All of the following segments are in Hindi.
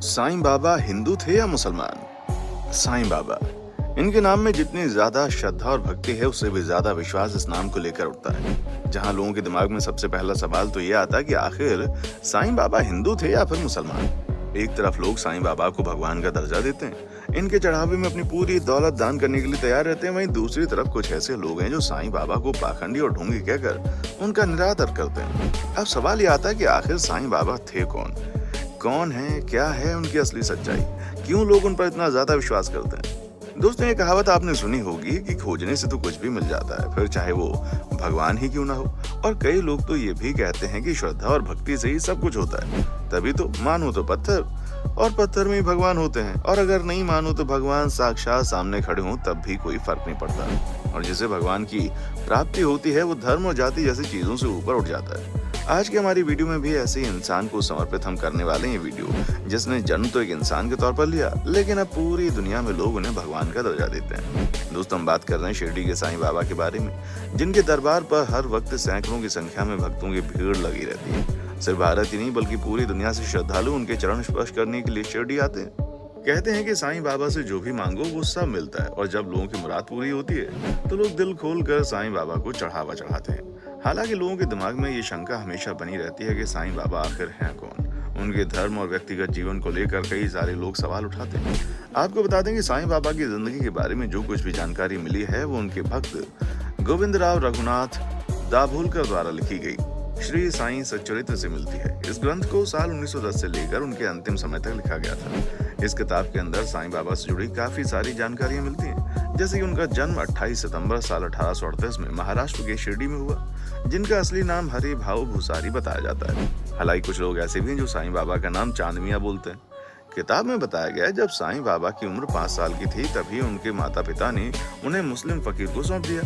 साईं बाबा हिंदू थे या मुसलमान? साईं बाबा, इनके नाम में जितनी ज्यादा श्रद्धा और भक्ति है उससे भी ज्यादा विश्वास इस नाम को लेकर उठता है। जहां लोगों के दिमाग में सबसे पहला सवाल तो ये आता कि आखिर साईं बाबा हिंदू थे या फिर मुसलमान। एक तरफ लोग साईं बाबा को भगवान का दर्जा देते हैं, इनके चढ़ावे में अपनी पूरी दौलत दान करने के लिए तैयार रहते हैं। वहीं दूसरी तरफ कुछ ऐसे लोग हैं जो साईं बाबा को पाखंडी और ढोंगी कहकर उनका निरादर करते हैं। अब सवाल ये आता है कि आखिर साईं बाबा थे कौन है, क्या है उनकी असली सच्चाई, क्यों लोग उन पर इतना ज्यादा विश्वास करते हैं। दोस्तों, ये कहावत आपने सुनी होगी कि खोजने से तो कुछ भी मिल जाता है, फिर चाहे वो भगवान ही क्यों ना हो। और कई लोग तो ये भी कहते हैं कि श्रद्धा और भक्ति से ही सब कुछ होता है। तभी तो मानो तो पत्थर और पत्थर में ही भगवान होते हैं, और अगर नहीं मानो तो भगवान साक्षात सामने खड़े हों तब भी कोई फर्क नहीं पड़ता। और जिसे भगवान की प्राप्ति होती है वो धर्म और जाति जैसी चीजों से ऊपर उठ जाता है। आज की हमारी वीडियो में भी ऐसे ही इंसान को समर्पित हम करने वाले हैं वीडियो, जिसने जन्म तो एक इंसान के तौर पर लिया, लेकिन अब पूरी दुनिया में लोग उन्हें भगवान का दर्जा देते हैं। दोस्तों, हम बात कर रहे हैं शिरडी के साईं बाबा के बारे में, जिनके दरबार पर हर वक्त सैकड़ों की संख्या में भक्तों की भीड़ लगी रहती है। सिर्फ भारत ही नहीं बल्कि पूरी दुनिया से श्रद्धालु उनके चरण स्पर्श करने के लिए शिरडी आते हैं। कहते हैं कि साईं बाबा से जो भी मांगो वो सब मिलता है, और जब लोगों की मुराद पूरी होती है तो लोग दिल खोल कर साईं बाबा को चढ़ावा चढ़ाते हैं। हालांकि लोगों के दिमाग में ये शंका हमेशा बनी रहती है कि साईं बाबा आखिर हैं कौन। उनके धर्म और व्यक्तिगत जीवन को लेकर कई सारे लोग सवाल उठाते हैं। आपको बता दें कि साईं बाबा की जिंदगी के बारे में जो कुछ भी जानकारी मिली है वो उनके भक्त गोविंदराव रघुनाथ दाभोलकर द्वारा लिखी गई श्री साईं सच्चरित्र से मिलती है। इस ग्रंथ को साल 1910 से लेकर उनके अंतिम समय तक लिखा गया था। इस किताब के अंदर साईं बाबा से जुड़ी काफी सारी जानकारियां मिलती हैं, जैसे कि उनका जन्म 28 सितंबर साल 1838 में महाराष्ट्र के शिरडी में हुआ, जिनका असली नाम हरि भाऊ भूसारी बताया जाता है। हालांकि कुछ लोग ऐसे भी हैं जो साईं बाबा का नाम चांदमिया बोलते हैं। किताब में बताया गया है जब साईं बाबा की उम्र 5 साल की थी तभी उनके माता पिता ने उन्हें मुस्लिम फकीर को सौंप दिया,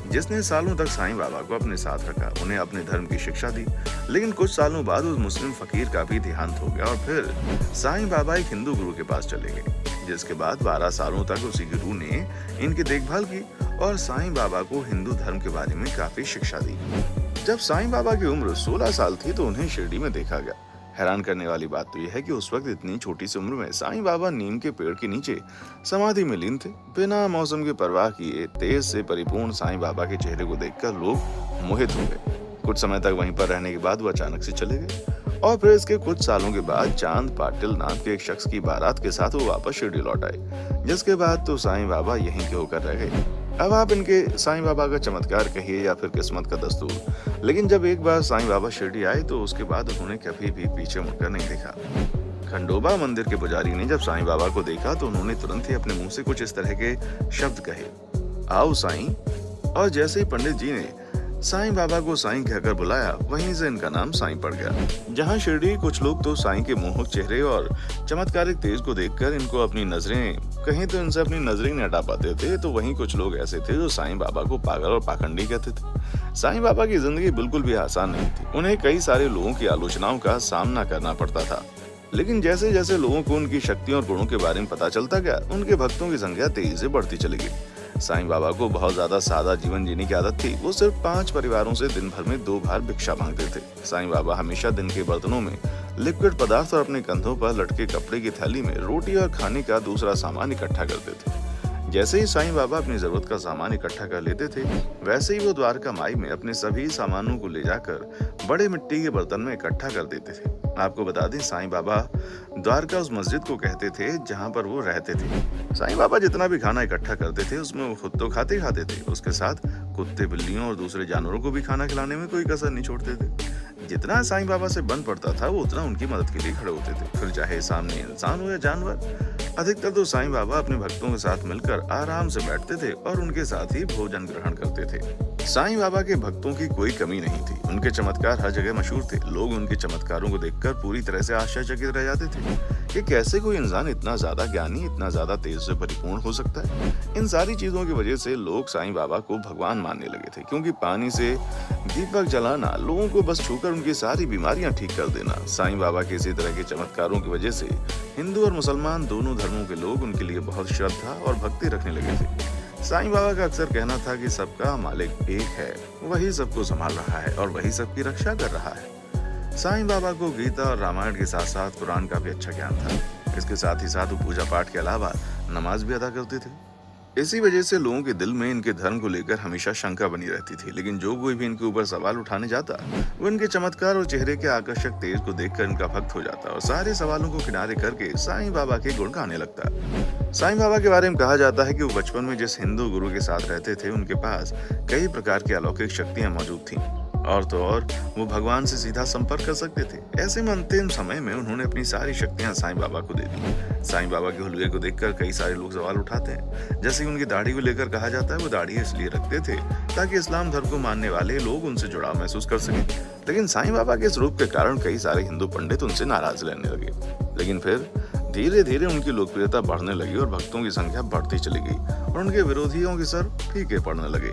जिसने सालों तक साईं बाबा को अपने साथ रखा, उन्हें अपने धर्म की शिक्षा दी। लेकिन कुछ सालों बाद उस मुस्लिम फकीर का भी देहांत हो गया और फिर साईं बाबा एक हिंदू गुरु के पास चले गए, जिसके बाद 12 सालों तक उसी गुरु ने इनकी देखभाल की और साईं बाबा को हिंदू धर्म के बारे में काफी शिक्षा दी। जब साईं बाबा की उम्र 16 साल थी तो उन्हें शिरडी में देखा गया। हैरान करने वाली बात तो यह है कि उस वक्त इतनी छोटी सी उम्र में साईं बाबा नीम के पेड़ के नीचे समाधि में लीन थे। बिना मौसम की परवाह किए तेज से परिपूर्ण साईं बाबा के चेहरे को देखकर लोग मोहित हो गए। कुछ समय तक वहीं पर रहने के बाद वो अचानक से चले गए और फिर इसके कुछ सालों के बाद चांद पाटिल नाम के एक शख्स की बारात के साथ वो वापस शिरडी लौट आए, जिसके बाद तो साईं बाबा यहीं के होकर रह गए। अब आप इनके साईं बाबा का चमत्कार कहिए या फिर किस्मत का दस्तूर, लेकिन जब एक बार साईं बाबा शिरडी आए तो उसके बाद उन्होंने कभी भी पीछे मुड़कर नहीं देखा। खंडोबा मंदिर के पुजारी ने जब साईं बाबा को देखा तो उन्होंने तुरंत ही अपने मुंह से कुछ इस तरह के शब्द कहे, आओ साईं। और जैसे ही पंडित जी ने साईं बाबा को साईं कहकर बुलाया, वहीं से इनका नाम साईं पड़ गया। जहां शिरडी कुछ लोग तो साईं के मोहक चेहरे और चमत्कारिक तेज को देखकर इनको अपनी नजरें कहीं तो इनसे अपनी नजरें नहीं हटा पाते थे, तो वहीं कुछ लोग ऐसे थे जो साईं बाबा को पागल और पाखंडी कहते थे। साईं बाबा की जिंदगी बिल्कुल भी आसान नहीं थी। उन्हें कई सारे लोगों की आलोचनाओं का सामना करना पड़ता था, लेकिन जैसे जैसे लोगों को उनकी शक्तियों और गुणों के बारे में पता चलता गया, उनके भक्तों की संख्या तेजी से बढ़ती चली गई। साईं बाबा को बहुत ज्यादा सादा जीवन जीने की आदत थी। वो सिर्फ 5 परिवारों से दिन भर में 2 बार भिक्षा मांगते थे। साईं बाबा हमेशा दिन के बर्तनों में लिक्विड पदार्थ और अपने कंधों पर लटके कपड़े की थैली में रोटी और खाने का दूसरा सामान इकट्ठा करते थे। जैसे ही साईं बाबा अपनी जरूरत का सामान इकट्ठा कर लेते थे, वैसे ही वो द्वारका माई में अपने सभी सामानों को ले जाकर बड़े मिट्टी के बर्तन में इकट्ठा कर देते थे। आपको बता दें, साईं बाबा द्वारका उस मस्जिद को कहते थे जहां पर वो रहते थे। साईं बाबा जितना भी खाना इकट्ठा करते थे उसमें वो खुद तो खाते थे, उसके साथ कुत्ते बिल्लियों और दूसरे जानवरों को भी खाना खिलाने में कोई कसर नहीं छोड़ते थे। जितना साईं बाबा से बन पड़ता था वो उतना उनकी मदद के लिए खड़े होते थे, फिर चाहे सामने इंसान हो या जानवर। अधिकतर तो साईं बाबा अपने भक्तों के साथ मिलकर आराम से बैठते थे और उनके साथ ही भोजन ग्रहण करते थे। साईं बाबा के भक्तों की कोई कमी नहीं थी। उनके चमत्कार हर जगह मशहूर थे। लोग उनके चमत्कारों को देखकर पूरी तरह से आश्चर्यचकित रह जाते थे कि कैसे कोई इंसान इतना ज्यादा ज्ञानी, इतना ज्यादा तेज से परिपूर्ण हो सकता है। इन सारी चीजों की वजह से लोग साईं बाबा को भगवान मानने लगे थे, क्योंकि पानी से दीपक जलाना, लोगों को बस छूकर उनकी सारी बीमारियां ठीक कर देना, साईं बाबा के इसी तरह के चमत्कारों की वजह से हिंदू और मुसलमान दोनों धर्मों के लोग उनके लिए बहुत श्रद्धा और भक्ति रखने लगे थे। साईं बाबा का अक्सर कहना था कि सबका मालिक एक है, वही सबको संभाल रहा है और वही सबकी रक्षा कर रहा है। साईं बाबा को गीता और रामायण के साथ साथ कुरान का भी अच्छा ज्ञान था। इसके साथ ही साथ वो पूजा पाठ के अलावा नमाज भी अदा करते थे। इसी वजह से लोगों के दिल में इनके धर्म को लेकर हमेशा शंका बनी रहती थी, लेकिन जो कोई भी इनके ऊपर सवाल उठाने जाता वो इनके चमत्कार और चेहरे के आकर्षक तेज को देखकर इनका भक्त हो जाता और सारे सवालों को किनारे करके साईं बाबा के गुण गाने लगता। साईं बाबा के बारे में कहा जाता है कि वो बचपन में जिस हिंदू गुरु के साथ रहते थे उनके पास कई प्रकार की अलौकिक शक्तियां मौजूद थीं और तो और वो भगवान से सीधा संपर्क कर सकते थे। ऐसे में अंतिम समय में उन्होंने अपनी सारी शक्तियां साईं बाबा को दे दी। साईं बाबा के हुलिये को देखकर कई सारे लोग सवाल उठाते हैं, जैसे कि उनकी दाढ़ी को लेकर कहा जाता है वो दाढ़ी इसलिए रखते थे ताकि इस्लाम धर्म को मानने वाले लोग उनसे जुड़ाव महसूस कर सकें। लेकिन साईं बाबा के इस रूप के कारण कई सारे हिंदू पंडित उनसे नाराज रहने लगे। लेकिन फिर धीरे धीरे उनकी लोकप्रियता बढ़ने लगी और भक्तों की संख्या बढ़ती चली गई और उनके विरोधियों के सर फीके पड़ने लगे।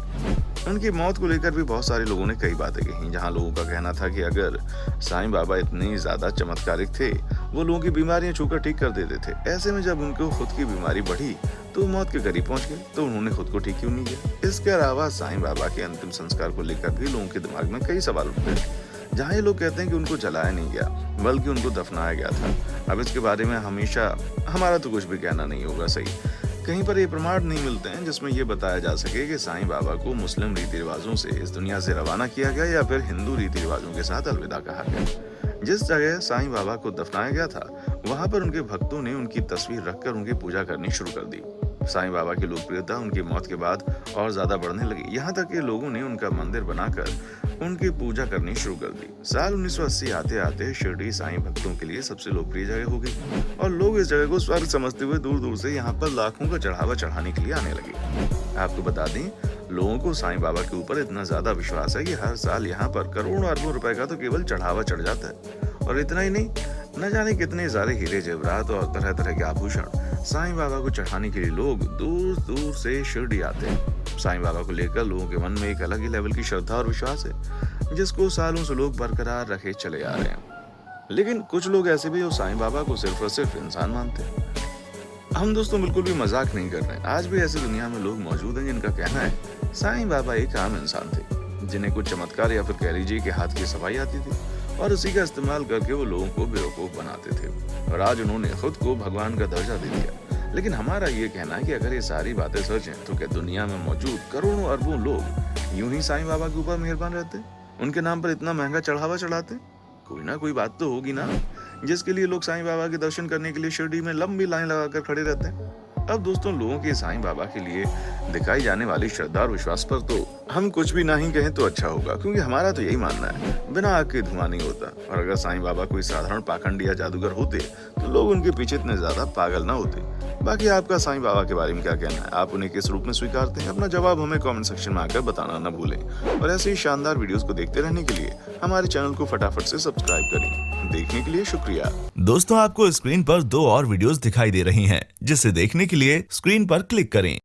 उनकी मौत को लेकर भी बहुत सारे लोगों ने कई बातें कही, जहां लोगों का कहना था कि अगर साईं बाबा इतनी ज्यादा चमत्कारिक थे, वो लोगों की बीमारियां छूकर ठीक कर देते थे। ऐसे में जब उनको खुद की बीमारी बढ़ी तो मौत के करीब पहुंच गए, तो उन्होंने खुद को ठीक क्यों नहीं किया। इसके अलावा साईं बाबा के अंतिम संस्कार को लेकर भी लोगों के दिमाग में कई सवाल उठते, जहाँ ये लोग कहते हैं कि उनको जलाया नहीं गया बल्कि उनको दफनाया गया था। अब इसके बारे में हमेशा हमारा तो कुछ भी कहना नहीं होगा सही, कहीं पर ये प्रमाण नहीं मिलते हैं जिसमें ये बताया जा सके कि साईं बाबा को मुस्लिम रीति रिवाजों से इस दुनिया से रवाना किया गया या फिर हिंदू रीति रिवाजों के साथ अलविदा कहा गया। जिस जगह साईं बाबा को दफनाया गया था वहां पर उनके भक्तों ने उनकी तस्वीर रखकर उनकी पूजा करनी शुरू कर दी। साईं बाबा की लोकप्रियता उनकी मौत के बाद और ज्यादा बढ़ने लगी, यहाँ तक कि लोगों ने उनका मंदिर बनाकर उनकी पूजा करनी शुरू कर दी। साल 1980 आते आते शिरडी साईं भक्तों के लिए सबसे लोकप्रिय जगह हो गई और लोग इस जगह को स्वर्ग समझते हुए दूर दूर से यहाँ पर लाखों का चढ़ावा चढ़ाने के लिए आने लगे। आपको बता दें, लोगों को साईं बाबा के ऊपर इतना ज्यादा विश्वास है कि हर साल यहाँ पर करोड़ों अरबों रुपए का तो केवल चढ़ावा चढ़ जाता है। और इतना ही नहीं, न जाने कितने सारे हीरे जेवरात और तरह तरह के आभूषण साईं बाबा को चढ़ाने के लिए लोग दूर दूर से शिरडी आते हैं। साईं बाबा को लेकर लोगों के मन में एक अलग ही लेवल की श्रद्धा और विश्वास है, जिसको सालों से लोग बरकरार रखे चले आ रहे हैं। लेकिन कुछ लोग ऐसे भी जो साईं बाबा को सिर्फ और सिर्फ इंसान मानते हैं। हम दोस्तों बिल्कुल भी मजाक नहीं कर रहे हैं। आज भी ऐसी दुनिया में लोग मौजूद हैं जिनका कहना है साईं बाबा एक आम इंसान थे, जिन्हें कुछ चमत्कार या फिर कह लीजिए कि हाथ की सफाई आती थी और उसी का इस्तेमाल करके वो लोगों को बेवकूफ बनाते थे और आज उन्होंने खुद को भगवान का दर्जा दे दिया। लेकिन हमारा ये कहना है कि अगर ये सारी बातें सच हैं तो क्या दुनिया में मौजूद करोड़ों अरबों लोग यूं ही साईं बाबा के ऊपर मेहरबान रहते, उनके नाम पर इतना महंगा चढ़ावा चढ़ाते? कोई ना कोई बात तो होगी ना, जिसके लिए लोग साईं बाबा के दर्शन करने के लिए शिरडी में लंबी लाइन लगाकर खड़े रहते हैं। अब दोस्तों, लोगों के साईं बाबा के लिए दिखाई जाने वाली श्रद्धा और विश्वास पर तो हम कुछ भी नहीं कहें तो अच्छा होगा, क्योंकि हमारा तो यही मानना है बिना आग के धुआं नहीं होता। और अगर साईं बाबा कोई साधारण पाखंड या जादूगर होते तो लोग उनके पीछे इतने ज्यादा पागल ना होते। बाकी आपका साईं बाबा के बारे में क्या कहना है? आप उन्हें किस रूप में स्वीकारते हैं? अपना जवाब हमें कमेंट सेक्शन में आकर बताना न भूलें और ऐसे ही शानदार वीडियोस को देखते रहने के लिए हमारे चैनल को फटाफट से सब्सक्राइब करें। देखने के लिए शुक्रिया। दोस्तों, आपको स्क्रीन पर 2 और वीडियोस दिखाई दे रही हैं, जिसे देखने के लिए स्क्रीन पर क्लिक करें।